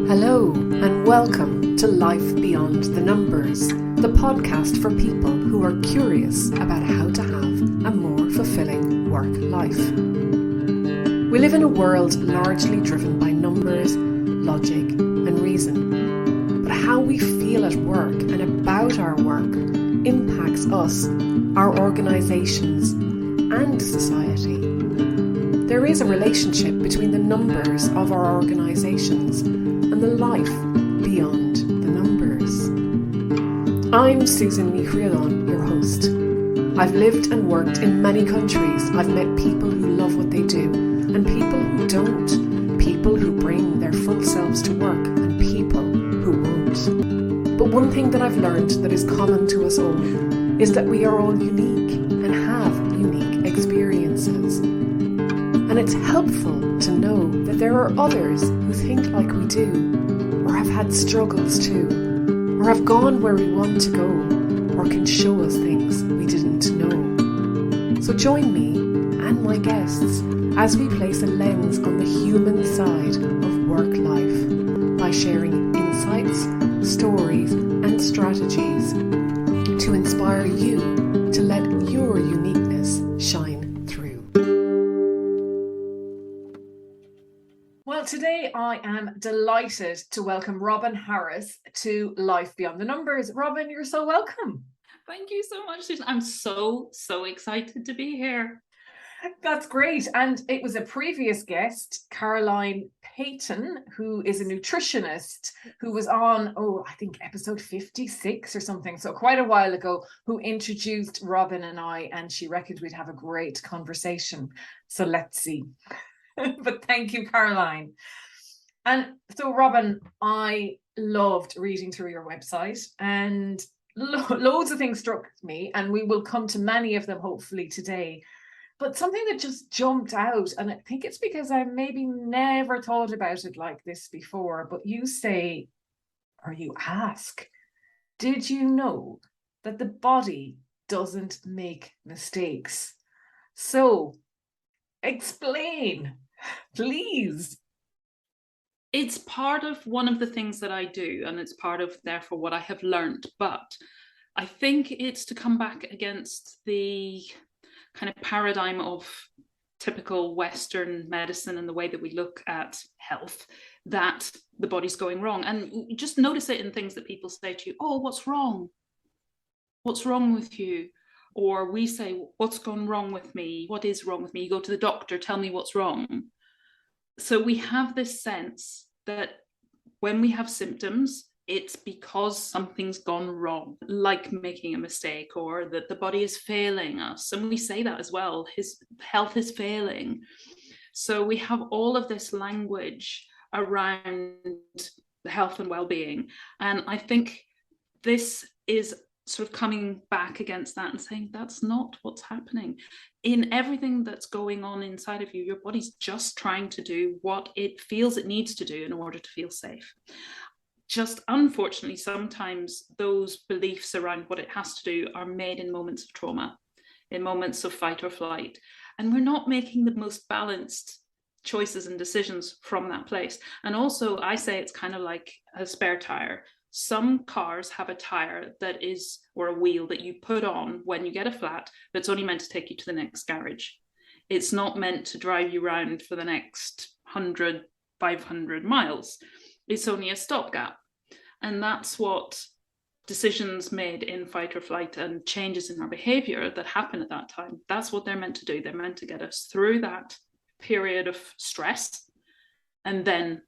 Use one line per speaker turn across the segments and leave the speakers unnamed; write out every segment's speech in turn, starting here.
Hello and welcome to Life Beyond the Numbers, the podcast for people who are curious about how to have a more fulfilling work life. We live in a world largely driven by numbers, logic and reason. But how we feel at work and about our work impacts us, our organisations and society. There is a relationship between the numbers of our organisations and the life beyond the numbers. I'm Susan Michrillon, your host. I've lived and worked in many countries. I've met people who love what they do and people who don't. People who bring their full selves to work and people who won't. But one thing that I've learned that is common to us all is that we are all unique and have unique experiences. And it's helpful to know that there are others who think like we do, or have had struggles too, or have gone where we want to go, or can show us things we didn't know. So join me and my guests as we place a lens on the human side of work life by sharing insights, stories and strategies to inspire you to let your uniqueness shine through. Well, today I am delighted to welcome Robyn Harris to Life Beyond the Numbers. Robyn, you're so welcome.
Thank you so much, Susan. I'm so excited to be here.
That's great. And it was a previous guest, Caroline Payton, who is a nutritionist, who was on, I think episode 56 or something, so quite a while ago, who introduced Robyn and I, and she reckoned we'd have a great conversation. So let's see. But thank you, Caroline. And so, Robyn, I loved reading through your website, and loads of things struck me, and we will come to many of them hopefully today. But something that just jumped out, and I think it's because I maybe never thought about it like this before, but you say, or you ask, did you know that the body doesn't make mistakes? So, explain, please.
It's part of one of the things that I do, and it's part of, therefore, what I have learned. But I think it's to come back against the kind of paradigm of typical Western medicine and the way that we look at health, that the body's going wrong. And you just notice it in things that people say to you, oh, what's wrong? What's wrong with you? Or we say, what's gone wrong with me? What is wrong with me? You go to the doctor, tell me what's wrong. So we have this sense that when we have symptoms, it's because something's gone wrong, like making a mistake, or that the body is failing us. And we say that as well, his health is failing. So we have all of this language around health and well-being. And I think this is sort of coming back against that and saying that's not what's happening. In everything that's going on inside of you, your body's just trying to do what it feels it needs to do in order to feel safe. Just unfortunately, sometimes those beliefs around what it has to do are made in moments of trauma, in moments of fight or flight. And we're not making the most balanced choices and decisions from that place. And also, I say it's kind of like a spare tire. Some cars have a tire that is, or a wheel that you put on when you get a flat, that's only meant to take you to the next garage. It's not meant to drive you around for the next 100, 500 miles. It's only a stopgap. And that's what decisions made in fight or flight and changes in our behavior that happen at that time, that's what they're meant to do. They're meant to get us through that period of stress. And then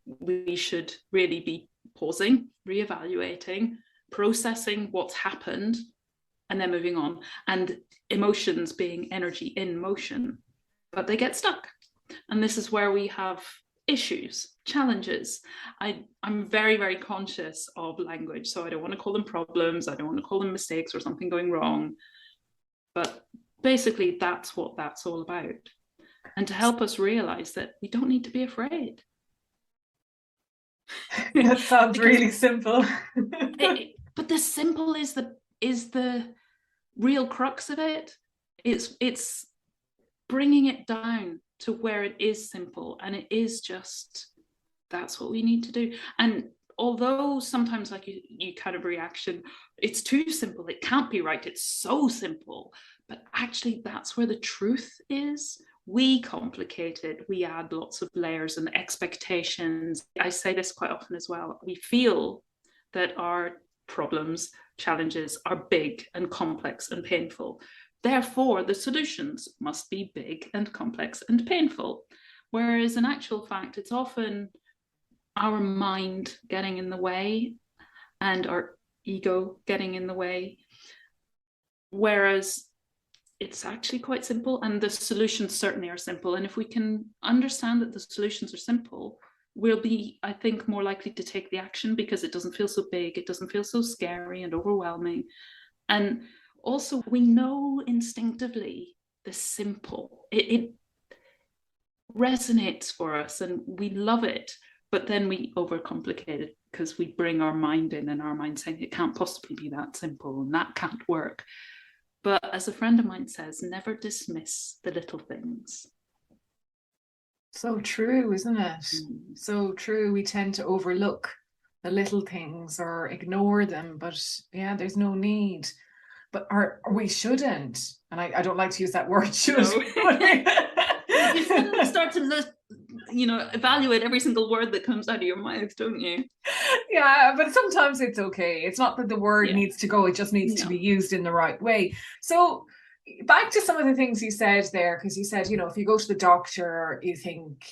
we should really be pausing, reevaluating, processing what's happened, and then moving on. And emotions being energy in motion, but they get stuck. And this is where we have issues, challenges. I'm very conscious of language, so I don't want to call them problems, I don't want to call them mistakes or something going wrong. But basically, that's what that's all about. And to help us realize that we don't need to be afraid.
That sounds really simple.
But the simple is the real crux of it. It's bringing it down to where it is simple, and it is just that's what we need to do. And although sometimes, like you kind of reaction, it's too simple, it can't be right, it's so simple, but actually that's where the truth is. We complicate it, we add lots of layers and expectations. I say this quite often as well. We feel that our problems, challenges are big and complex and painful. Therefore, the solutions must be big and complex and painful. Whereas in actual fact, it's often our mind getting in the way and our ego getting in the way. Whereas it's actually quite simple, and the solutions certainly are simple. And if we can understand that the solutions are simple, we'll be, I think, more likely to take the action because it doesn't feel so big, it doesn't feel so scary and overwhelming. And also, we know instinctively the simple. It resonates for us and we love it, but then we overcomplicate it because we bring our mind in, and our mind saying it can't possibly be that simple and that can't work. But as a friend of mine says, never dismiss the little things.
So true, isn't it? So true. We tend to overlook the little things or ignore them, but yeah, there's no need. But we shouldn't. And I don't like to use that word, should. No.
You suddenly start to evaluate every single word that comes out of your mouth, don't you?
Yeah, but sometimes it's okay. It's not that the word needs to go, it just needs to be used in the right way. So back to some of the things you said there, because you said, if you go to the doctor, you think,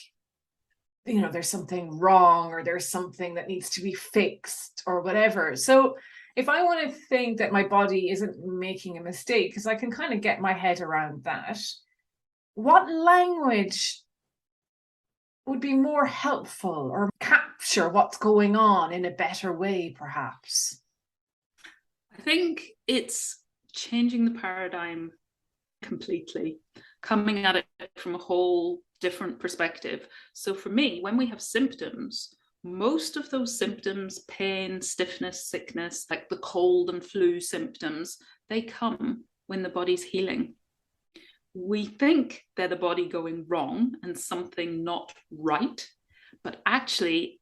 there's something wrong or there's something that needs to be fixed or whatever. So if I want to think that my body isn't making a mistake, because I can kind of get my head around that, what language would be more helpful or capture what's going on in a better way, perhaps?
I think it's changing the paradigm completely, coming at it from a whole different perspective. So for me, when we have symptoms, most of those symptoms, pain, stiffness, sickness, like the cold and flu symptoms, they come when the body's healing. We think they're the body going wrong and something not right, but actually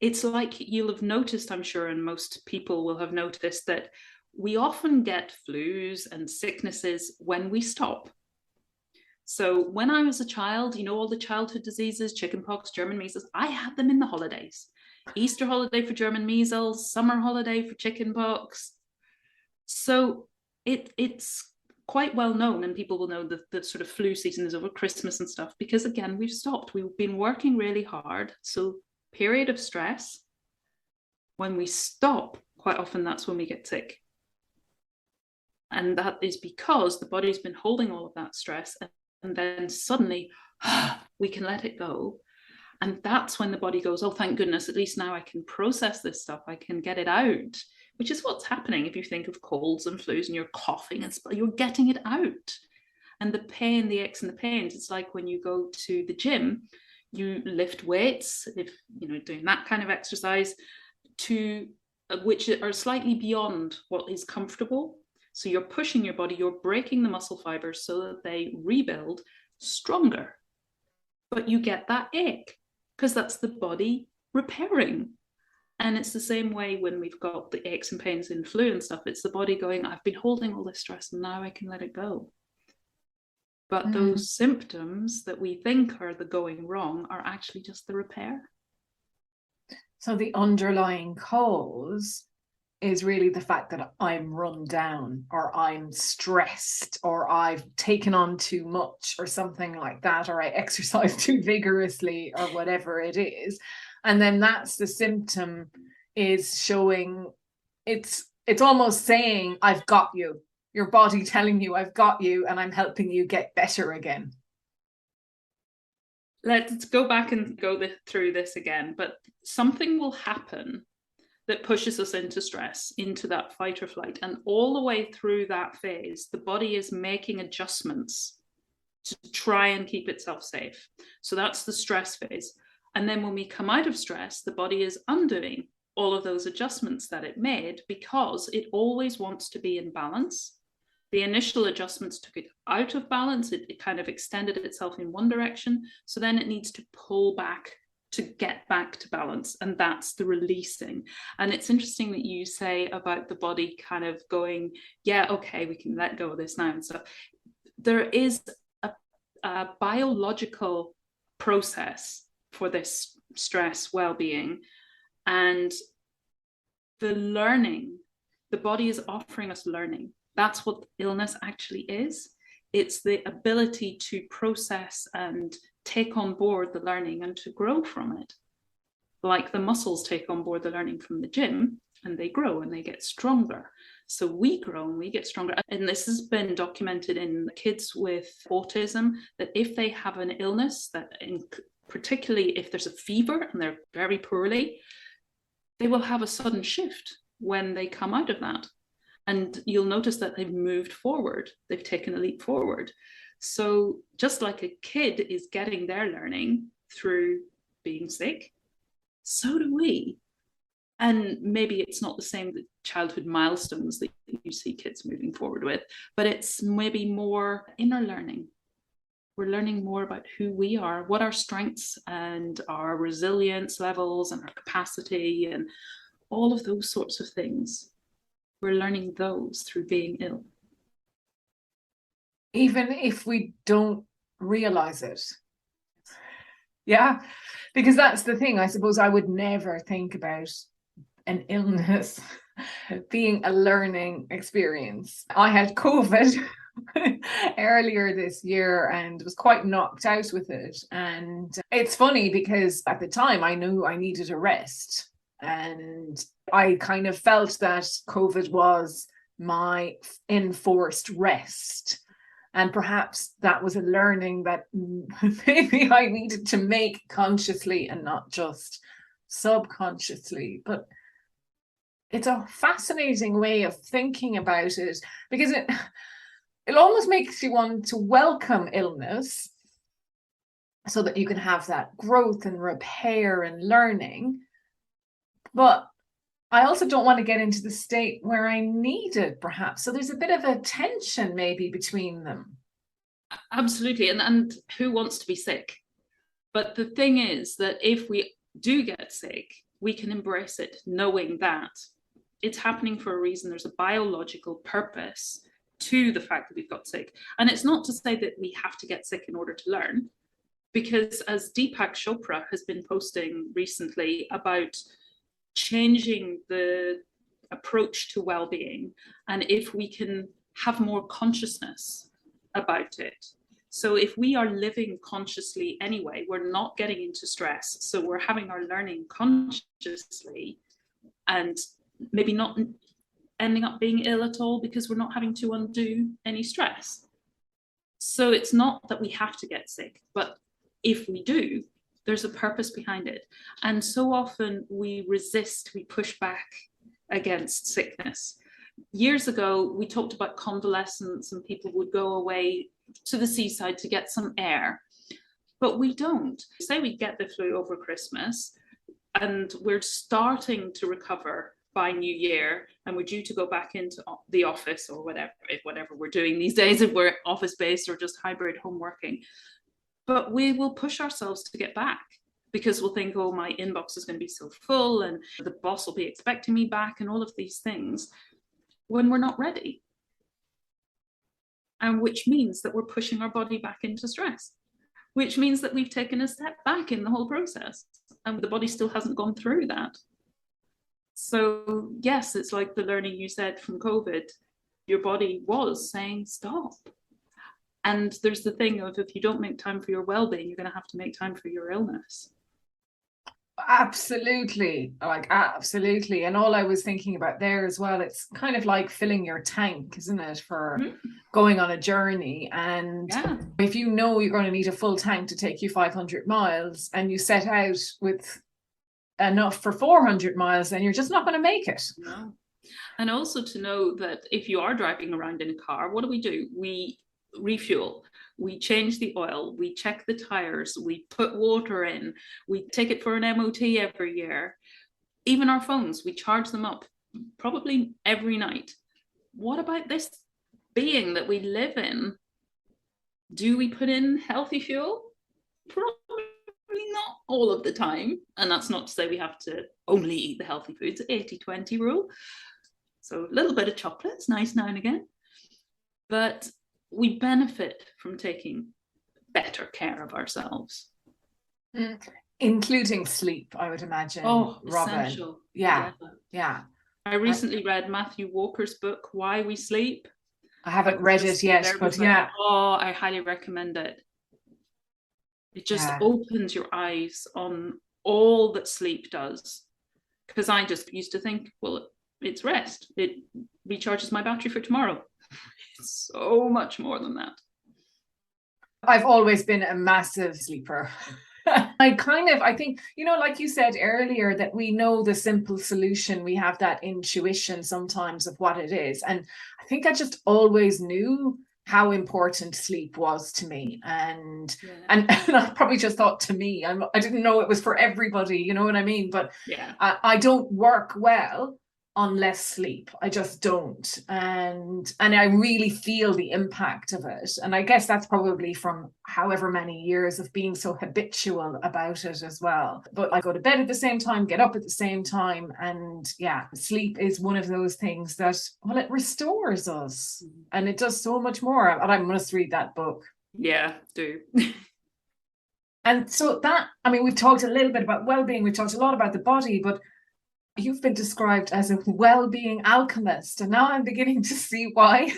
it's like you'll have noticed, I'm sure, and most people will have noticed, that we often get flus and sicknesses when we stop. So when I was a child, all the childhood diseases, chickenpox, German measles, I had them in the holidays. Easter holiday for German measles, summer holiday for chickenpox. So it's quite well known, and people will know that the sort of flu season is over, Christmas and stuff, because again, we've stopped. We've been working really hard. So period of stress, when we stop, quite often that's when we get sick. And that is because the body's been holding all of that stress, and then suddenly we can let it go. And that's when the body goes, oh, thank goodness, at least now I can process this stuff, I can get it out, which is what's happening if you think of colds and flus and you're coughing and you're getting it out. And the pain, the aches and the pains, it's like when you go to the gym, you lift weights, if doing that kind of exercise, to which are slightly beyond what is comfortable. So you're pushing your body, you're breaking the muscle fibers so that they rebuild stronger. But you get that ache because that's the body repairing. And it's the same way when we've got the aches and pains in flu and stuff. It's the body going, I've been holding all this stress and now I can let it go. But those symptoms that we think are the going wrong are actually just the repair.
So the underlying cause is really the fact that I'm run down, or I'm stressed, or I've taken on too much or something like that, or I exercise too vigorously or whatever it is. And then that's the symptom, is showing, it's almost saying, I've got you. Your body telling you, I've got you, and I'm helping you get better again.
Let's go back and go through this again. But something will happen that pushes us into stress, into that fight or flight. And all the way through that phase, the body is making adjustments to try and keep itself safe. So that's the stress phase. And then when we come out of stress, the body is undoing all of those adjustments that it made because it always wants to be in balance. The initial adjustments took it out of balance. It kind of extended itself in one direction. So then it needs to pull back to get back to balance, and that's the releasing. And it's interesting that you say about the body kind of going, yeah, okay, we can let go of this now and stuff. There is a biological process for this stress well-being, and the learning, the body is offering us learning. That's what illness actually is. It's the ability to process and take on board the learning and to grow from it. Like the muscles take on board the learning from the gym, and they grow and they get stronger. So we grow and we get stronger. And this has been documented in kids with autism, that if they have an illness, that particularly if there's a fever and they're very poorly, they will have a sudden shift when they come out of that. And you'll notice that they've moved forward. They've taken a leap forward. So just like a kid is getting their learning through being sick, so do we. And maybe it's not the same childhood milestones that you see kids moving forward with, but it's maybe more inner learning. We're learning more about who we are, what our strengths and our resilience levels and our capacity and all of those sorts of things. We're learning those through being ill.
Even if we don't realize it. Yeah, because that's the thing. I suppose I would never think about an illness being a learning experience. I had COVID earlier this year and was quite knocked out with it. And it's funny because at the time I knew I needed a rest. And I kind of felt that COVID was my enforced rest. And perhaps that was a learning that maybe I needed to make consciously and not just subconsciously. But it's a fascinating way of thinking about it, because it almost makes you want to welcome illness so that you can have that growth and repair and learning. But I also don't want to get into the state where I need it, perhaps. So there's a bit of a tension maybe between them.
Absolutely. And who wants to be sick? But the thing is that if we do get sick, we can embrace it, knowing that it's happening for a reason. There's a biological purpose to the fact that we've got sick. And it's not to say that we have to get sick in order to learn, because as Deepak Chopra has been posting recently about changing the approach to well-being, and if we can have more consciousness about it. So if we are living consciously anyway, we're not getting into stress. So we're having our learning consciously and maybe not ending up being ill at all because we're not having to undo any stress. So it's not that we have to get sick, but if we do, there's a purpose behind it. And so often we resist, we push back against sickness. Years ago, we talked about convalescence and people would go away to the seaside to get some air, but we don't. Say we get the flu over Christmas and we're starting to recover by New Year and we're due to go back into the office or whatever we're doing these days, if we're office-based or just hybrid home working. But we will push ourselves to get back because we'll think, oh, my inbox is going to be so full and the boss will be expecting me back and all of these things, when we're not ready. And which means that we're pushing our body back into stress, which means that we've taken a step back in the whole process and the body still hasn't gone through that. So yes, it's like the learning you said from COVID, your body was saying stop. And there's the thing of, if you don't make time for your well-being, you're going to have to make time for your illness.
Absolutely. Absolutely. And all I was thinking about there as well, it's kind of like filling your tank, isn't it, for going on a journey. And if you know you're going to need a full tank to take you 500 miles and you set out with enough for 400 miles, then you're just not going to make it.
No. And also to know that if you are driving around in a car, what do? We refuel, we change the oil, we check the tires, we put water in, we take it for an MOT every year. Even our phones, we charge them up probably every night. What about this being that we live in? Do we put in healthy fuel? Probably Probably not all of the time. And that's not to say we have to only eat the healthy foods, 80-20 rule. So a little bit of chocolate's nice now and again. But we benefit from taking better care of ourselves.
Including sleep, I would imagine.
Oh,
Robyn.
essential.
Yeah.
I recently read Matthew Walker's book, Why We Sleep.
I haven't read it yet, but yeah.
Oh, I highly recommend it. It just opens your eyes on all that sleep does. Because I just used to think, well, it's rest. It recharges my battery for tomorrow. It's so much more than that.
I've always been a massive sleeper. I think, like you said earlier, that we know the simple solution. We have that intuition sometimes of what it is. And I think I just always knew how important sleep was to me. And I probably just thought to me, I didn't know it was for everybody, you know what I mean? But I don't work well on less sleep. I just don't. And I really feel the impact of it. And I guess that's probably from however many years of being so habitual about it as well. But I go to bed at the same time, get up at the same time. And sleep is one of those things that, well, it restores us. And it does so much more. And I must read that book.
Yeah, do.
And so we've talked a little bit about well-being. We've talked a lot about the body, but you've been described as a well-being alchemist, and now I'm beginning to see why.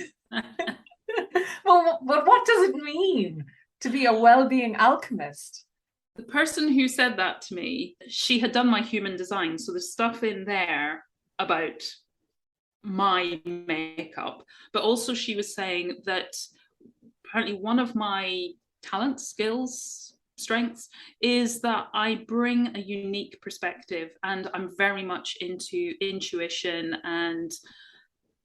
Well, what does it mean to be a well-being alchemist?
The person who said that to me, she had done my human design, so there's stuff in there about my makeup, but also she was saying that apparently one of my talents, skills, strengths is that I bring a unique perspective, and I'm very much into intuition and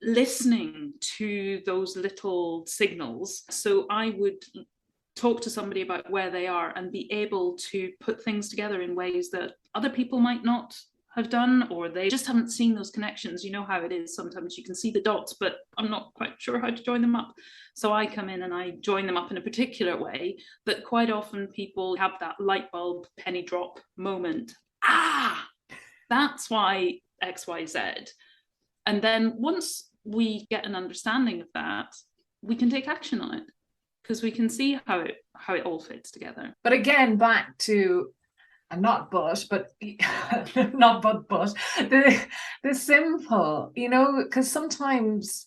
listening to those little signals. So I would talk to somebody about where they are and be able to put things together in ways that other people might not have done, or they just haven't seen those connections. You know how it is, sometimes you can see the dots, but I'm not quite sure how to join them up. So I come in and I join them up in a particular way that quite often people have that light bulb penny drop moment. That's why XYZ. And then once we get an understanding of that, we can take action on it, because we can see how it all fits together.
But again, back to not the simple, because sometimes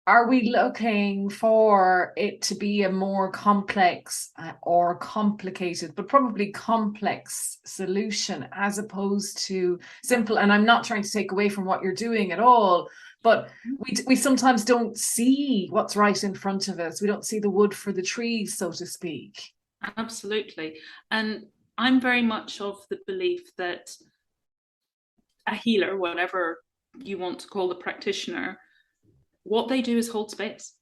are we looking for it to be a more complex or complicated, but probably complex solution as opposed to simple? And I'm not trying to take away from what you're doing at all, but we sometimes don't see what's right in front of us. We don't see the wood for the trees, so to speak.
Absolutely. And I'm very much of the belief that a healer, whatever you want to call the practitioner, what they do is hold space.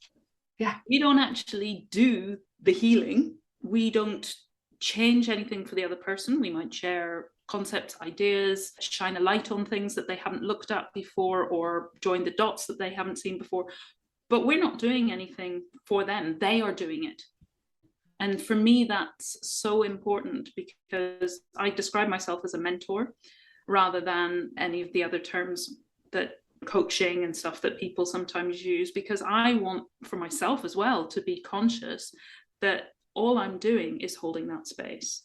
Yeah.
We don't actually do the healing. We don't change anything for the other person. We might share concepts, ideas, shine a light on things that they haven't looked at before, or join the dots that they haven't seen before. But we're not doing anything for them. They are doing it. And for me, that's so important, because I describe myself as a mentor rather than any of the other terms that coaching and stuff that people sometimes use, because I want for myself as well to be conscious that all I'm doing is holding that space,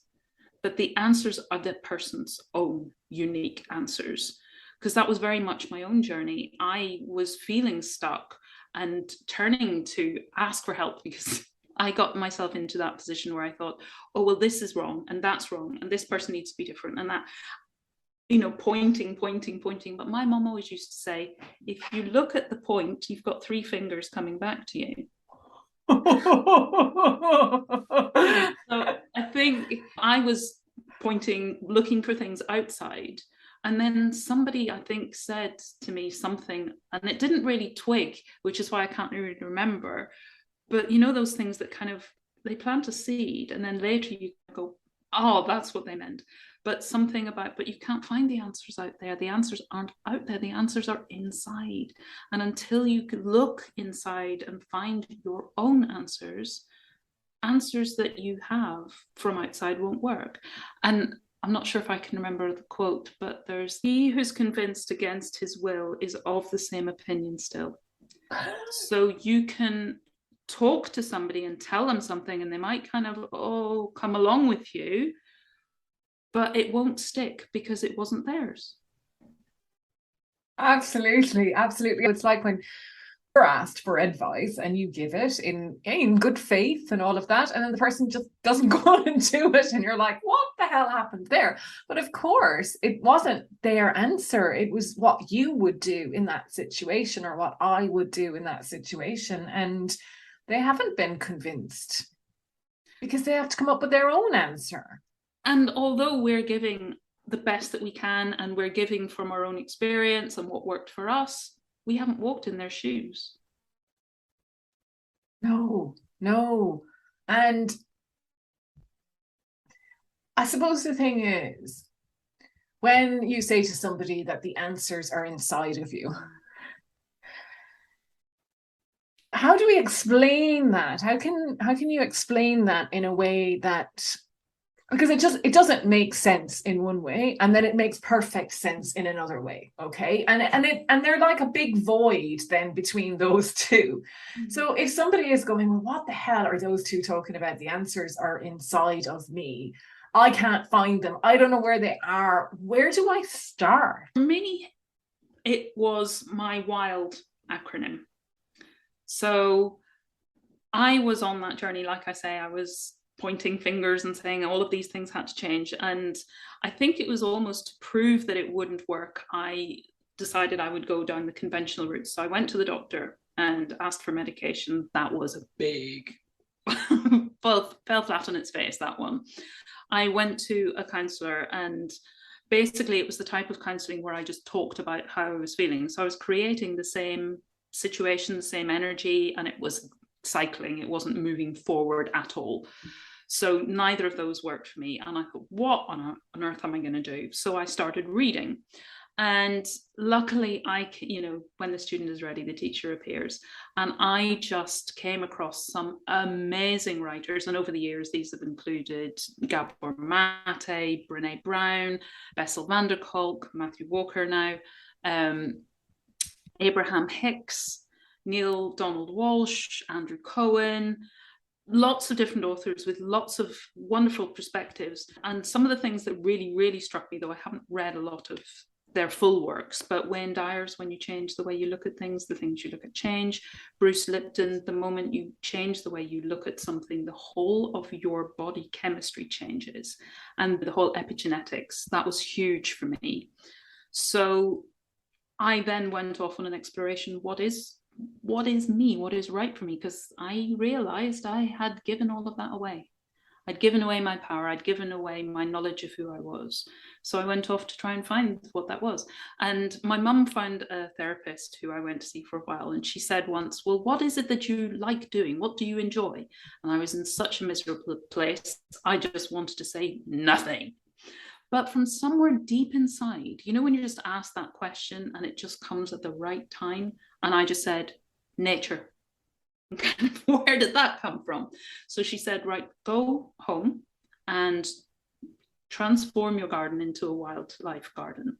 that the answers are the person's own unique answers. Because that was very much my own journey. I was feeling stuck and turning to ask for help, because I got myself into that position where I thought, oh, well, this is wrong and that's wrong and this person needs to be different and that, pointing. But my mom always used to say, if you look at the point, you've got 3 fingers coming back to you. So I think I was pointing, looking for things outside. And then somebody, I think, said to me something, and it didn't really twig, which is why I can't really remember. But those things that kind of, they plant a seed and then later you go, oh, that's what they meant. But something about, but you can't find the answers out there. The answers aren't out there. The answers are inside. And until you can look inside and find your own answers, answers that you have from outside won't work. And I'm not sure if I can remember the quote, but there's, he who's convinced against his will is of the same opinion still. So you can talk to somebody and tell them something, and they might kind of, oh, come along with you, but it won't stick because it wasn't theirs.
Absolutely, absolutely. It's like when you're asked for advice and you give it in good faith and all of that, and then the person just doesn't go on and do it, and you're like, what the hell happened there? But of course, it wasn't their answer. It was what you would do in that situation, or what I would do in that situation. And they haven't been convinced because they have to come up with their own answer.
And although we're giving the best that we can, and we're giving from our own experience and what worked for us, we haven't walked in their shoes.
No. And I suppose the thing is, when you say to somebody that the answers are inside of you, how do we explain that? How can you explain that in a way that, because it doesn't make sense in one way, and then it makes perfect sense in another way, okay? And they're like a big void then between those two. Mm-hmm. So if somebody is going, well, what the hell are those two talking about? The answers are inside of me. I can't find them. I don't know where they are. Where do I start?
For me, it was my WILD acronym. So I was on that journey, like I say, I was pointing fingers and saying all of these things had to change. And I think it was almost to prove that it wouldn't work, I decided I would go down the conventional route. So I went to the doctor and asked for medication. That was a big, fell flat on its face, that one. I went to a counsellor, and basically it was the type of counselling where I just talked about how I was feeling. So I was creating the same situation, the same energy, and it was cycling. It wasn't moving forward at all. So neither of those worked for me. And I thought, what on earth am I going to do? So I started reading. And luckily, when the student is ready, the teacher appears. And I just came across some amazing writers. And over the years, these have included Gabor Mate, Brené Brown, Bessel van der Kolk, Matthew Walker now, Abraham Hicks, Neil Donald Walsh, Andrew Cohen, lots of different authors with lots of wonderful perspectives. And some of the things that really, really struck me, though I haven't read a lot of their full works, but Wayne Dyer's When You Change the Way You Look at Things, the Things You Look at Change. Bruce Lipton, the moment you change the way you look at something, the whole of your body chemistry changes. And the whole epigenetics, that was huge for me. So I then went off on an exploration. What is me? What is right for me? Because I realized I had given all of that away. I'd given away my power. I'd given away my knowledge of who I was. So I went off to try and find what that was. And my mum found a therapist who I went to see for a while. And she said once, well, what is it that you like doing? What do you enjoy? And I was in such a miserable place. I just wanted to say nothing. But from somewhere deep inside, when you just ask that question and it just comes at the right time. And I just said, nature. Where did that come from? So she said, right, go home and transform your garden into a wildlife garden.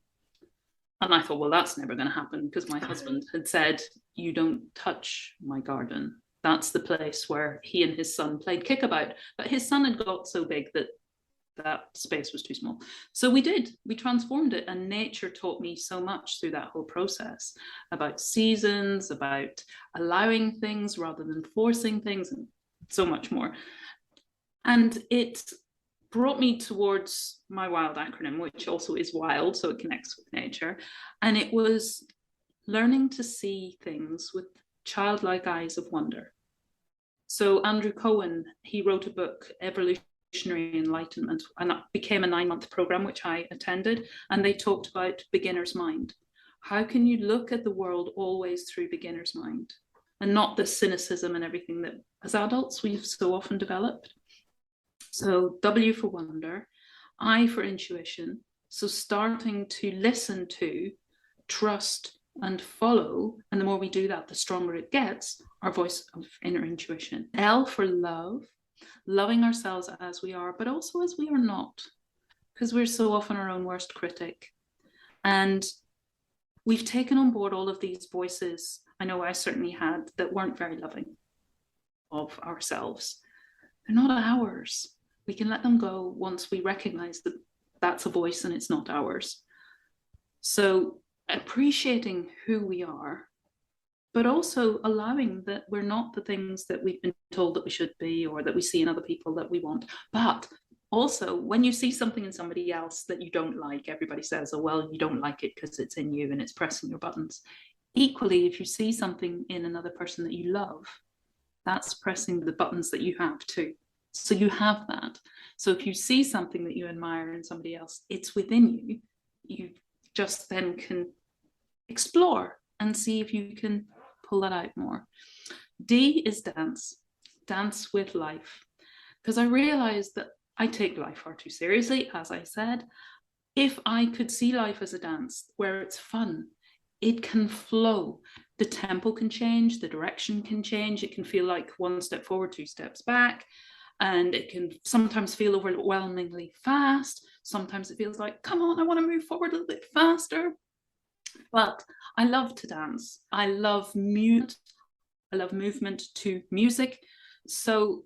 And I thought, well, that's never going to happen, because my husband had said, you don't touch my garden. That's the place where he and his son played kickabout. But his son had got so big that space was too small. So we transformed it, and nature taught me so much through that whole process about seasons, about allowing things rather than forcing things, and so much more. And it brought me towards my WILD acronym, which also is wild, so it connects with nature. And it was learning to see things with childlike eyes of wonder. So Andrew Cohen, he wrote a book, Evolutionary Enlightenment, and that became a 9-month program which I attended, and they talked about beginner's mind. How can you look at the world always through beginner's mind, and not the cynicism and everything that as adults we've so often developed? So W for wonder, I for intuition, so starting to listen to, trust and follow, and the more we do that, the stronger it gets, our voice of inner intuition. L for love, loving ourselves as we are, but also as we are not, because we're so often our own worst critic. And we've taken on board all of these voices, I know I certainly had, that weren't very loving of ourselves. They're not ours. We can let them go once we recognize that that's a voice and it's not ours. So appreciating who we are, but also allowing that we're not the things that we've been told that we should be, or that we see in other people that we want. But also, when you see something in somebody else that you don't like, everybody says, oh, well, you don't like it because it's in you and it's pressing your buttons. Equally, if you see something in another person that you love, that's pressing the buttons that you have too. So you have that. So if you see something that you admire in somebody else, it's within you. You just then can explore and see if you can pull that out more. D is dance. Dance with life. Because I realized that I take life far too seriously, as I said. If I could see life as a dance where it's fun, it can flow. The tempo can change, the direction can change. It can feel like one step forward, two steps back. And it can sometimes feel overwhelmingly fast. Sometimes it feels like, come on, I want to move forward a little bit faster. But I love to dance. I love movement to music. So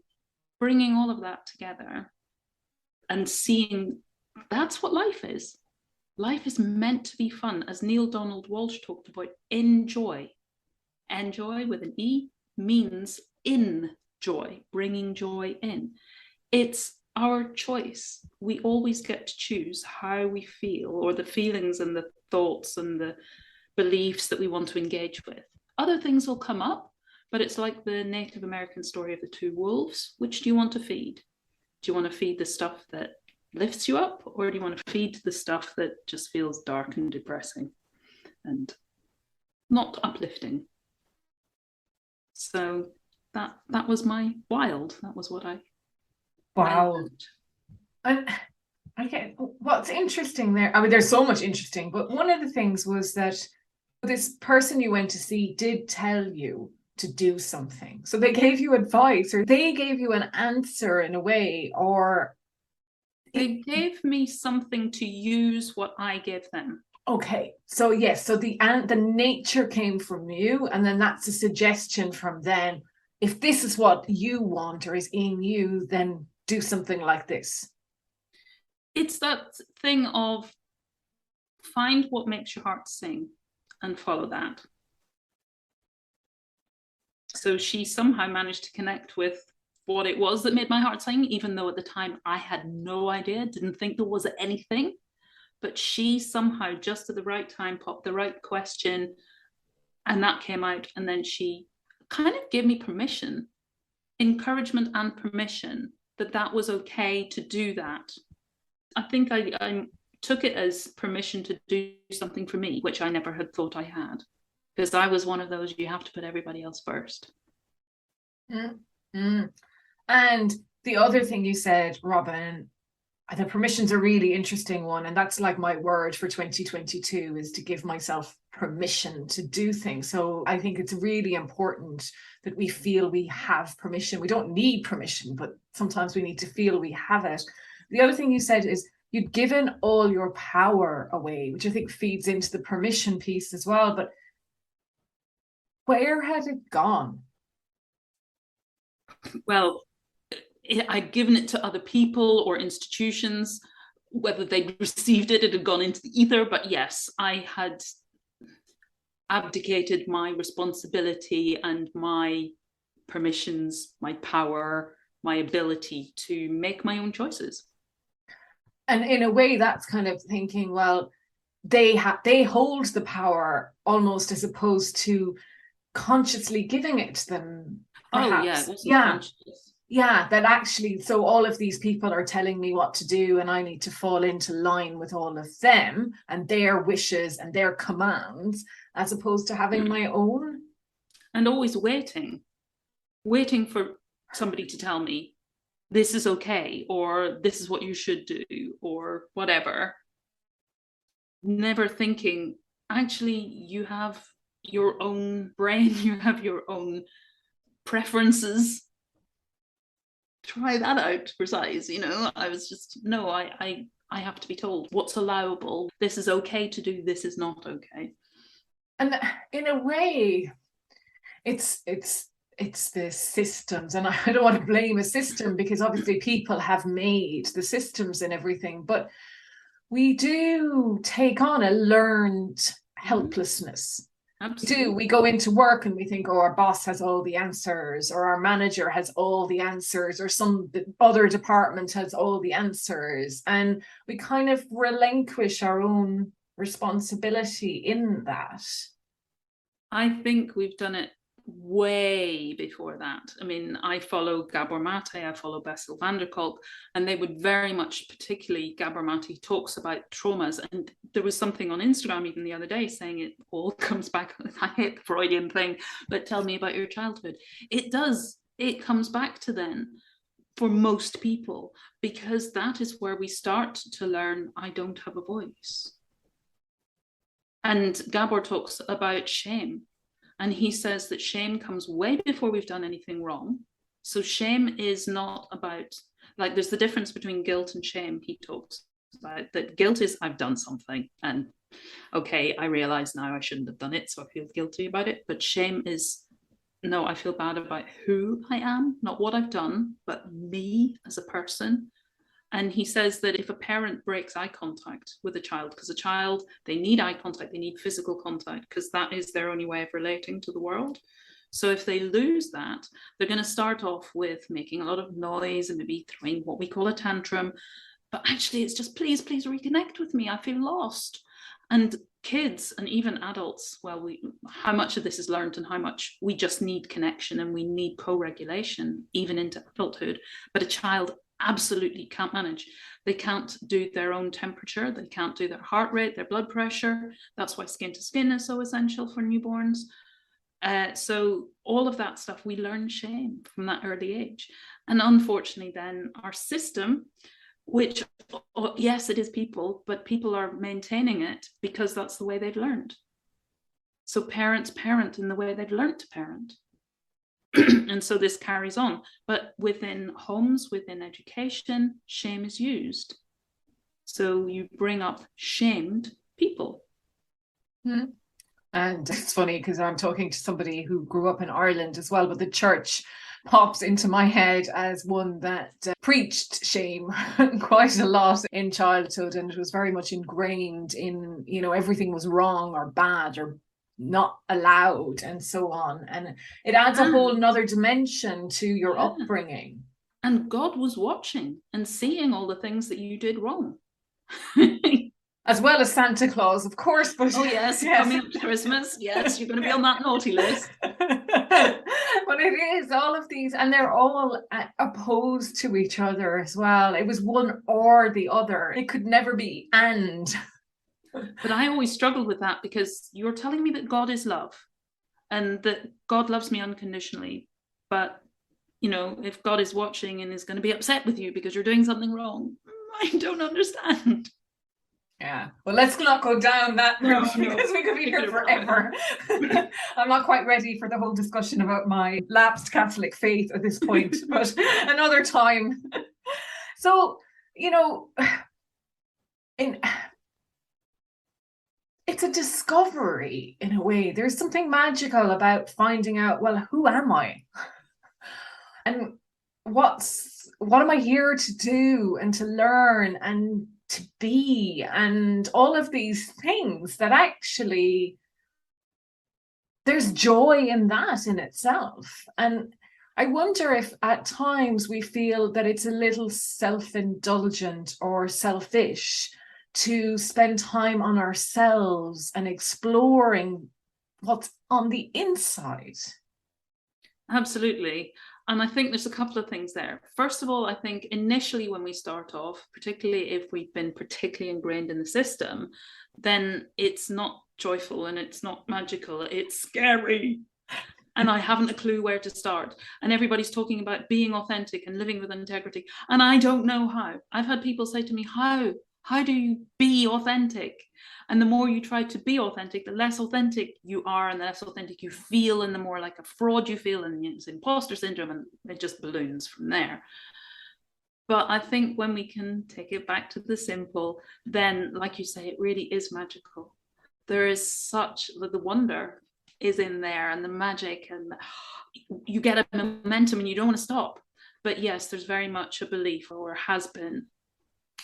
bringing all of that together and seeing that's what life is. Life is meant to be fun. As Neil Donald Walsh talked about, enjoy. Enjoy with an E means in joy, bringing joy in. It's our choice. We always get to choose how we feel, or the feelings and the thoughts and the beliefs that we want to engage with. Other things will come up, but it's like the Native American story of the two wolves. Which do you want to feed? Do you want to feed the stuff that lifts you up, or do you want to feed the stuff that just feels dark and depressing and not uplifting? So that was my wild. That was what I
wow. And okay, what's interesting there, I mean, there's so much interesting, but one of the things was that this person you went to see did tell you to do something. So they gave you advice, or they gave you an answer in a way, or
they gave me something to use what I give them.
Okay, so yes, so the nature came from you, and then that's a suggestion from them. If this is what you want or is in you, then do something like this.
It's that thing of find what makes your heart sing and follow that. So she somehow managed to connect with what it was that made my heart sing, even though at the time I had no idea, didn't think there was anything. But she somehow, just at the right time, popped the right question, and that came out. And then she kind of gave me permission, encouragement and permission, that was okay to do that. I think I took it as permission to do something for me, which I never had thought I had, because I was one of those, you have to put everybody else first.
Mm-hmm. And the other thing you said, Robyn, the permission's a really interesting one, and that's like my word for 2022, is to give myself permission to do things. So I think it's really important that we feel we have permission. We don't need permission, but sometimes we need to feel we have it. The other thing you said is you'd given all your power away, which I think feeds into the permission piece as well. But where had it gone?
Well, I'd given it to other people or institutions. Whether they received it, it had gone into the ether. But yes, I had abdicated my responsibility and my permissions, my power, my ability to make my own choices.
And in a way, that's kind of thinking, well, they hold the power almost, as opposed to consciously giving it to them. Perhaps.
Oh yeah, conscious.
Yeah, that actually, so all of these people are telling me what to do, and I need to fall into line with all of them and their wishes and their commands, as opposed to having my own.
And always waiting for somebody to tell me this is okay, or this is what you should do, or whatever. Never thinking, actually, you have your own brain, you have your own preferences. try that out for size, you know. I was just, no, I have to be told what's allowable. This is okay to do, this is not okay.
And in a way, it's the systems, and I don't want to blame a system, because obviously people have made the systems and everything, but we do take on a learned helplessness.
Absolutely.
We go into work and we think, oh, our boss has all the answers, or our manager has all the answers, or some other department has all the answers, and we kind of relinquish our own responsibility in that.
I think we've done it way before that. I mean, I follow Gabor Mate, I follow Bessel van der Kolk, and they would very much, particularly Gabor Mate, talks about traumas. And there was something on Instagram even the other day saying it all comes back, I hate the Freudian thing, but tell me about your childhood. It does, it comes back to then for most people, because that is where we start to learn, I don't have a voice. And Gabor talks about shame. And he says that shame comes way before we've done anything wrong. So shame is not about, like, there's the difference between guilt and shame. He talks about that guilt is, I've done something and okay, I realize now I shouldn't have done it, so I feel guilty about it. But shame is, no, I feel bad about who I am, not what I've done, but me as a person. And he says that if a parent breaks eye contact with a child, because a child, they need eye contact, they need physical contact, because that is their only way of relating to the world. So if they lose that, they're going to start off with making a lot of noise and maybe throwing what we call a tantrum. But actually, it's just, please reconnect with me. I feel lost. And kids and even adults, well, how much of this is learned and how much we just need connection and we need co-regulation, even into adulthood. But a child absolutely can't manage. They can't do their own temperature. They can't do their heart rate, their blood pressure. That's why skin to skin is so essential for newborns. So all of that stuff, we learn shame from that early age. And unfortunately then our system, which, yes, it is people, but people are maintaining it because that's the way they've learned. So parents parent in the way they've learned to parent. And so this carries on, but within homes, within education, shame is used. So you bring up shamed people.
And it's funny because I'm talking to somebody who grew up in Ireland as well, but the church pops into my head as one that preached shame quite a lot in childhood, and it was very much ingrained in, you know, everything was wrong or bad or not allowed and so on, and it adds a whole nother dimension to your upbringing.
And God was watching and seeing all the things that you did wrong.
As well as Santa Claus, of course. But
oh yes, coming up to Christmas, yes, you're going to be on that naughty list.
But it is all of these, and they're all opposed to each other as well. It was one or the other. It could never be and.
But I always struggled with that, because you're telling me that God is love and that God loves me unconditionally. But, you know, if God is watching and is going to be upset with you because you're doing something wrong, I don't understand.
Yeah, well, let's not go down that road because we could be here forever. I'm not quite ready for the whole discussion about my lapsed Catholic faith at this point, but another time. So, you know, it's a discovery in a way. There's something magical about finding out, well, who am I? And what am I here to do and to learn and to be, and all of these things that actually there's joy in that in itself. And I wonder if at times we feel that it's a little self-indulgent or selfish to spend time on ourselves and exploring what's on the inside.
Absolutely. And I think there's a couple of things there. First of all, I think initially when we start off, particularly if we've been particularly ingrained in the system, then it's not joyful and it's not magical, it's scary. And I haven't a clue where to start. And everybody's talking about being authentic and living with integrity. And I don't know how. I've had people say to me, how do you be authentic? And the more you try to be authentic, the less authentic you are, and the less authentic you feel, and the more like a fraud you feel, and it's imposter syndrome, and it just balloons from there. But I think when we can take it back to the simple, then, like you say, it really is magical. There is such, the wonder is in there, and the magic, and you get a momentum and you don't want to stop. But yes, there's very much a belief, or has been,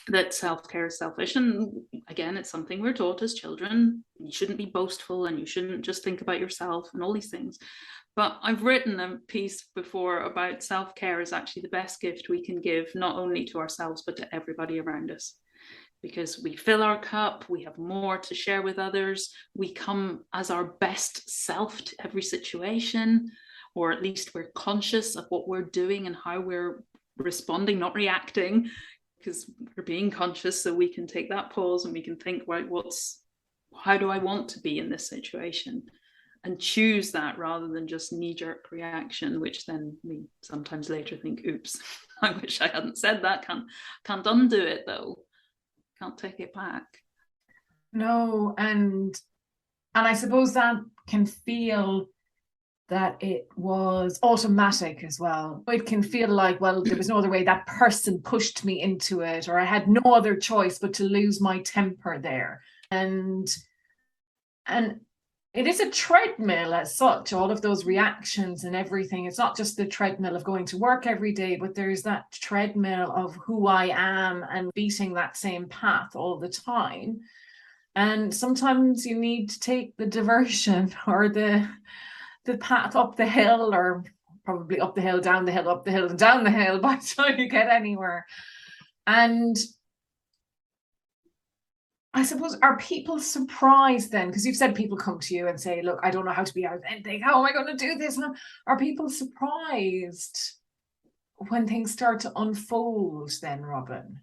that self-care is selfish. And again, it's something we're taught as children. You shouldn't be boastful, and you shouldn't just think about yourself and all these things. But I've written a piece before about self-care is actually the best gift we can give, not only to ourselves, but to everybody around us. Because we fill our cup, we have more to share with others, we come as our best self to every situation, or at least we're conscious of what we're doing and how we're responding, not reacting, because we're being conscious, so we can take that pause and we can think, right, how do I want to be in this situation? And choose that rather than just knee-jerk reaction, which then we sometimes later think, oops, I wish I hadn't said that. Can't undo it though. Can't take it back.
No, and I suppose that can feel that it was automatic as well. It can feel like, well, there was no other way. That person pushed me into it, or I had no other choice but to lose my temper there. And it is a treadmill as such, all of those reactions and everything. It's not just the treadmill of going to work every day, but there's that treadmill of who I am and beating that same path all the time. And sometimes you need to take the diversion, or the path up the hill, or probably up the hill, down the hill, up the hill, and down the hill by the time you get anywhere. And I suppose, are people surprised then? Because you've said people come to you and say, look, I don't know how to be authentic. How am I going to do this? Are people surprised when things start to unfold then, Robyn?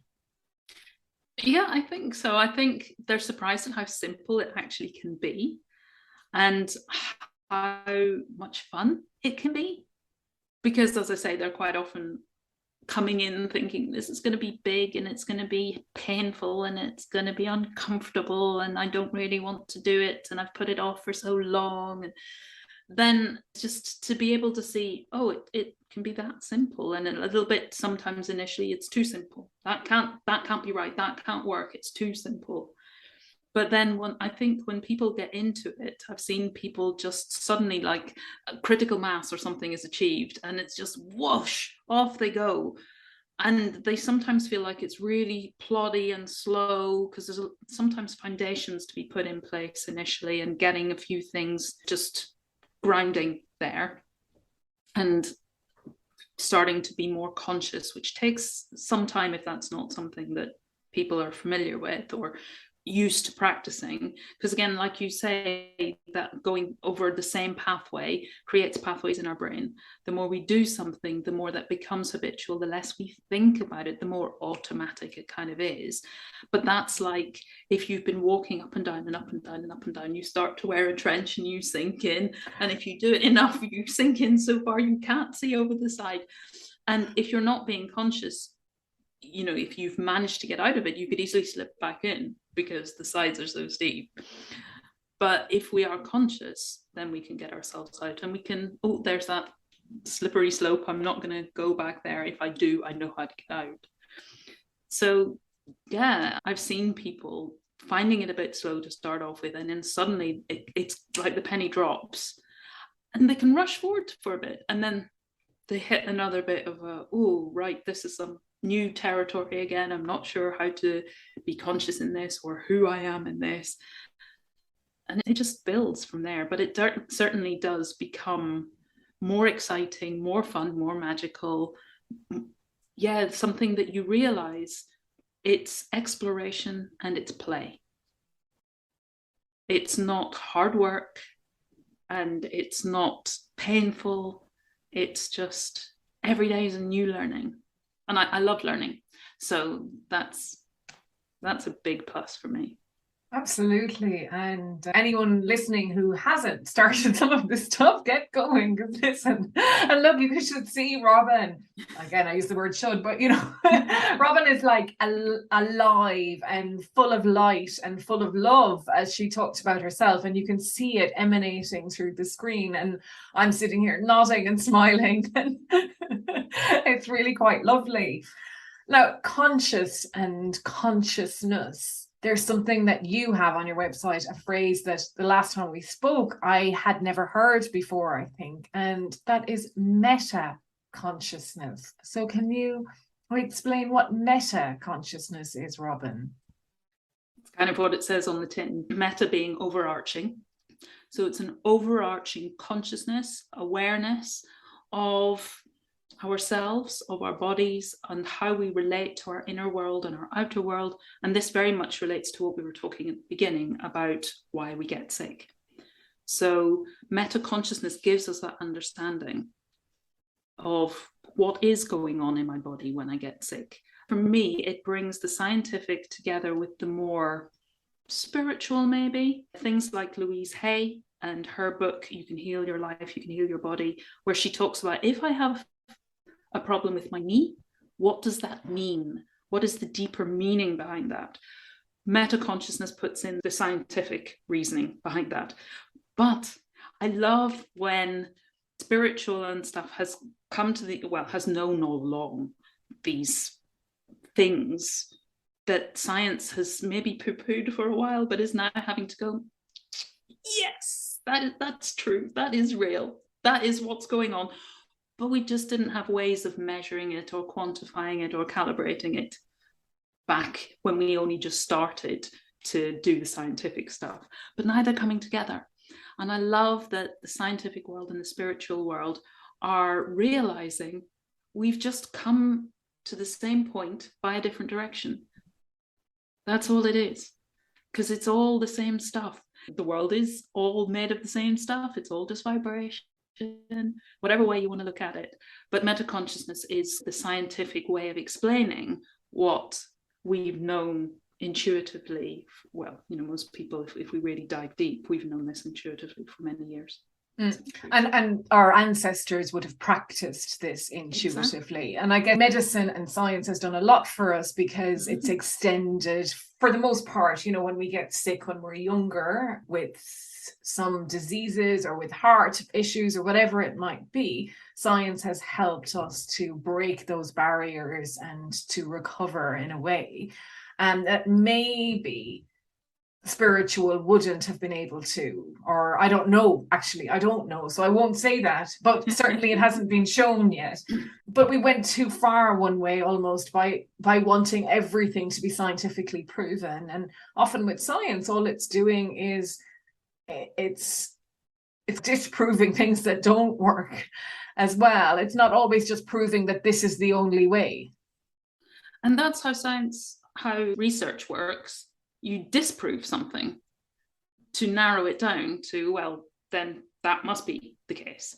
Yeah, I think so. I think they're surprised at how simple it actually can be, and how much fun it can be. Because, as I say, they're quite often coming in thinking this is going to be big, and it's going to be painful, and it's going to be uncomfortable, and I don't really want to do it, and I've put it off for so long. And then just to be able to see, oh, it can be that simple. And a little bit, sometimes initially it's too simple. That can't be right. That can't work. It's too simple. But then when people get into it, I've seen people just suddenly, like, a critical mass or something is achieved, and it's just whoosh, off they go. And they sometimes feel like it's really ploddy and slow, because there's sometimes foundations to be put in place initially, and getting a few things just grounding there, and starting to be more conscious, which takes some time if that's not something that people are familiar with or used to practicing. Because again, like you say, that going over the same pathway creates pathways in our brain. The more we do something, the more that becomes habitual, the less we think about it, the more automatic it kind of is. But that's like if you've been walking up and down and up and down and up and down, you start to wear a trench and you sink in, and if you do it enough, you sink in so far you can't see over the side. And if you're not being conscious, you know, if you've managed to get out of it, you could easily slip back in because the sides are so steep. But if we are conscious, then we can get ourselves out, and we can, oh, there's that slippery slope. I'm not going to go back there. If I do, I know how to get out. So yeah, I've seen people finding it a bit slow to start off with, and then suddenly it's like the penny drops, and they can rush forward for a bit, and then they hit another bit of a, oh, right, this is some new territory again. I'm not sure how to be conscious in this, or who I am in this. And it just builds from there. But it certainly does become more exciting, more fun, more magical. Yeah, something that you realize it's exploration and it's play. It's not hard work and it's not painful. It's just every day is a new learning. And I love learning. So that's a big plus for me.
Absolutely. And anyone listening who hasn't started some of this stuff, get going. Because listen, and look, you should see Robyn. Again, I use the word should, but you know, Robyn is like alive and full of light and full of love, as she talked about herself. And you can see it emanating through the screen. And I'm sitting here nodding and smiling. And it's really quite lovely. Now, conscious and consciousness, there's something that you have on your website, a phrase that the last time we spoke, I had never heard before, I think, and that is meta consciousness. So can you explain what meta consciousness is, Robyn?
It's kind of what it says on the tin, meta being overarching. So it's an overarching consciousness, awareness of ourselves, of our bodies, and how we relate to our inner world and our outer world. And this very much relates to what we were talking at the beginning about why we get sick. So meta consciousness gives us that understanding of what is going on in my body when I get sick. For me, it brings the scientific together with the more spiritual, maybe. Things like Louise Hay and her book, You Can Heal Your Life, You Can Heal Your Body, where she talks about, if I have a problem with my knee, what does that mean? What is the deeper meaning behind that? Meta consciousness puts in the scientific reasoning behind that. But I love when spiritual and stuff has come to has known all along these things that science has maybe poo-pooed for a while, but is now having to go, yes, that's true, that is real, that is what's going on. But we just didn't have ways of measuring it or quantifying it or calibrating it back when we only just started to do the scientific stuff. But now they're coming together. And I love that the scientific world and the spiritual world are realizing we've just come to the same point by a different direction. That's all it is, because it's all the same stuff. The world is all made of the same stuff. It's all just vibration, whatever way you want to look at it. But metaconsciousness is the scientific way of explaining what we've known intuitively. Well, most people, if we really dive deep, we've known this intuitively for many years.
And our ancestors would have practiced this intuitively. Exactly. And I guess medicine and science has done a lot for us because it's extended, for the most part, when we get sick when we're younger with some diseases or with heart issues or whatever it might be, science has helped us to break those barriers and to recover in a way. And that maybe spiritual wouldn't have been able to, or I don't know, actually, I don't know, so I won't say that, but certainly it hasn't been shown yet. But we went too far one way almost by wanting everything to be scientifically proven. And often with science, all it's doing is it's disproving things that don't work as well. It's not always just proving that this is the only way.
And that's how research works. You disprove something to narrow it down to, well, then that must be the case.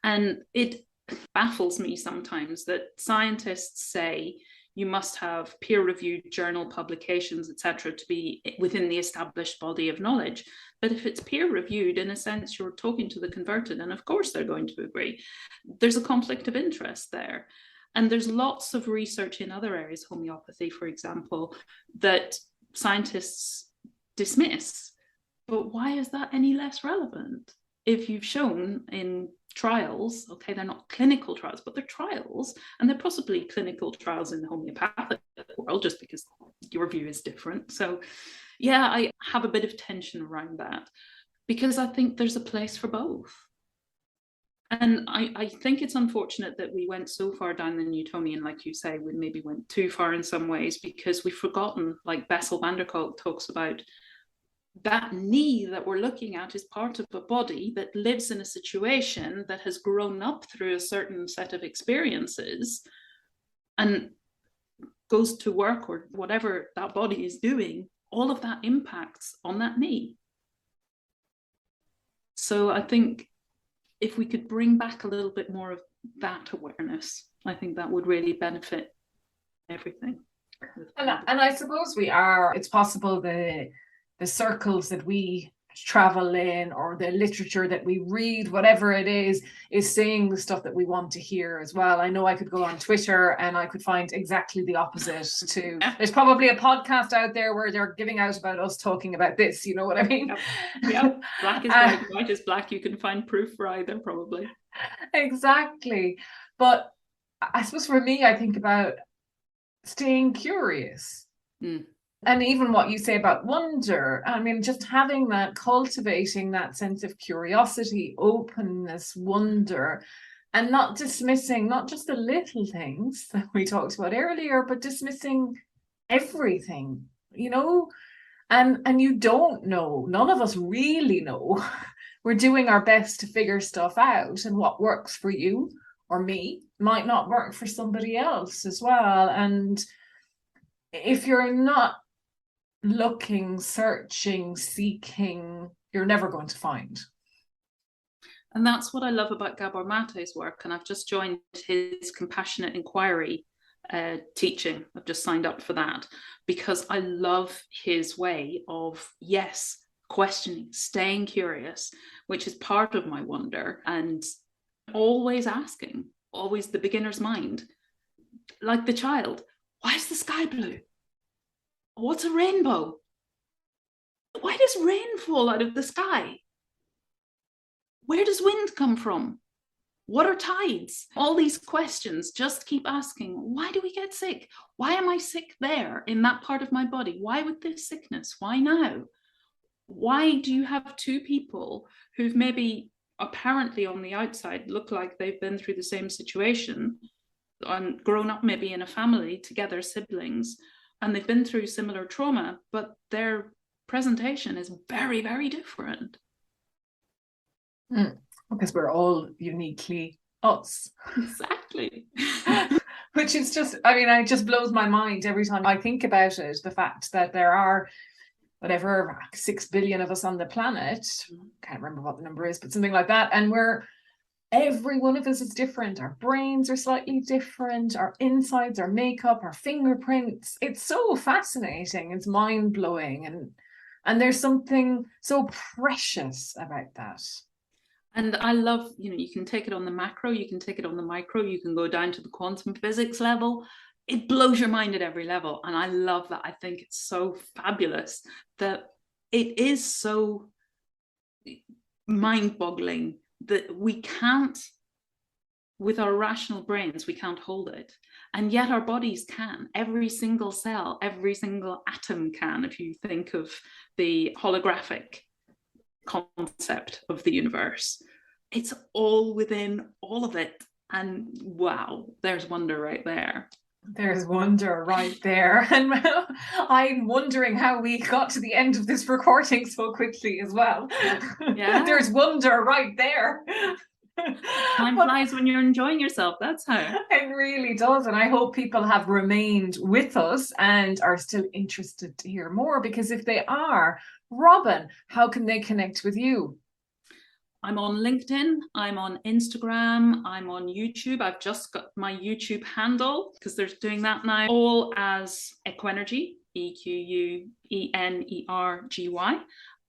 And it baffles me sometimes that scientists say you must have peer-reviewed journal publications, etc., to be within the established body of knowledge. But if it's peer-reviewed, in a sense, you're talking to the converted, and of course they're going to agree. There's a conflict of interest there. And there's lots of research in other areas, homeopathy, for example, that scientists dismiss. But why is that any less relevant? If you've shown in trials, okay, they're not clinical trials, but they're trials, and they're possibly clinical trials in the homeopathic world, just because your view is different. So yeah, I have a bit of tension around that, because I think there's a place for both. And I think it's unfortunate that we went so far down the Newtonian, like you say, we maybe went too far in some ways, because we've forgotten, like Bessel van der Kolk talks about, that knee that we're looking at is part of a body that lives in a situation that has grown up through a certain set of experiences and goes to work or whatever that body is doing. All of that impacts on that knee. So I think if we could bring back a little bit more of that awareness, I think that would really benefit everything.
And I suppose it's possible the circles that we travel in, or the literature that we read, whatever it is saying the stuff that we want to hear as well. I know I could go on Twitter and I could find exactly the opposite to, there's probably a podcast out there where they're giving out about us talking about this, you know what I mean?
Yep. Black is white, white is black. You can find proof for either, probably.
Exactly. But I suppose for me, I think about staying curious.
Mm.
And even what you say about wonder, I mean, just having that, cultivating that sense of curiosity, openness, wonder, and not dismissing not just the little things that we talked about earlier, but dismissing everything, you know? And you don't know, none of us really know. We're doing our best to figure stuff out, and what works for you or me might not work for somebody else as well. And if you're not looking, searching, seeking, you're never going to find.
And that's what I love about Gabor Mate's work. And I've just joined his compassionate inquiry teaching. I've just signed up for that because I love his way of, yes, questioning, staying curious, which is part of my wonder, and always asking, always the beginner's mind. Like the child, why is the sky blue? What's a rainbow? Why does rain fall out of the sky? Where does wind come from? What are tides? All these questions, just keep asking. Why do we get sick? Why am I sick there in that part of my body? Why with this sickness? Why now? Why do you have two people who've maybe apparently on the outside look like they've been through the same situation and grown up maybe in a family together, siblings, and they've been through similar trauma, but their presentation is very, very different.
Because we're all uniquely us.
Exactly.
Which is just, I mean, it just blows my mind every time I think about it. The fact that there are, whatever, 6 billion of us on the planet. Can't remember what the number is, but something like that. And every one of us is different. Our brains are slightly different. Our insides, our makeup, our fingerprints. It's so fascinating. It's mind-blowing. And there's something so precious about that.
And I love, you can take it on the macro, you can take it on the micro, you can go down to the quantum physics level. It blows your mind at every level. And I love that. I think it's so fabulous that it is so mind-boggling that we can't, with our rational brains, we can't hold it. And yet our bodies can. Every single cell, every single atom can, if you think of the holographic concept of the universe. It's all within all of it. And wow, there's wonder right there.
There's wonder right there. And I'm wondering how we got to the end of this recording so quickly as well.
Yeah.
There's wonder right there.
Time flies when you're enjoying yourself. That's how.
It really does. And I hope people have remained with us and are still interested to hear more, because if they are, Robyn, how can they connect with you?
I'm on LinkedIn, I'm on Instagram, I'm on YouTube. I've just got my YouTube handle because they're doing that now, all as Equenergy, EQUENERGY.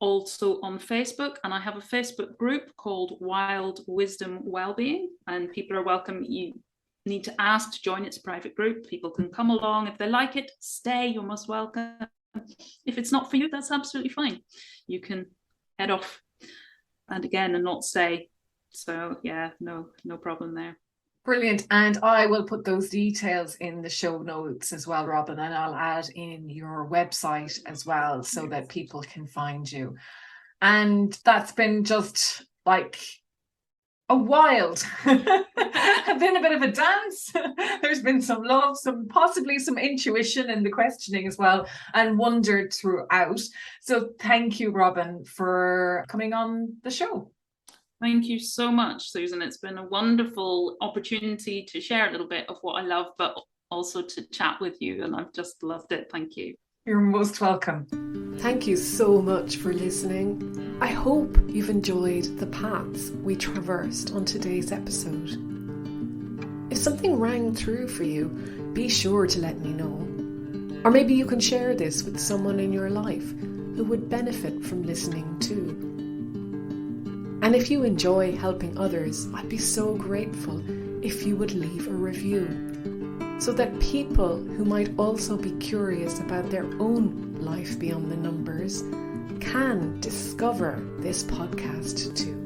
Also on Facebook, and I have a Facebook group called Wild Wisdom Wellbeing, and people are welcome. You need to ask to join. It's a private group. People can come along. If they like it, stay. You're most welcome. If it's not for you, that's absolutely fine. You can head off and not stay. So yeah, no problem there.
Brilliant. And I will put those details in the show notes as well, Robyn, and I'll add in your website as well so that people can find you. And that's been just like a wild, been a bit of a dance. There's been some love, possibly some intuition in the questioning as well, and wondered throughout. So thank you, Robyn, for coming on the show.
Thank you so much, Susan. It's been a wonderful opportunity to share a little bit of what I love, but also to chat with you. And I've just loved it. Thank you.
You're most welcome.
Thank you so much for listening. I hope you've enjoyed the paths we traversed on today's episode. If something rang through for you, be sure to let me know. Or maybe you can share this with someone in your life who would benefit from listening too. And if you enjoy helping others, I'd be so grateful if you would leave a review, so that people who might also be curious about their own life beyond the numbers can discover this podcast too.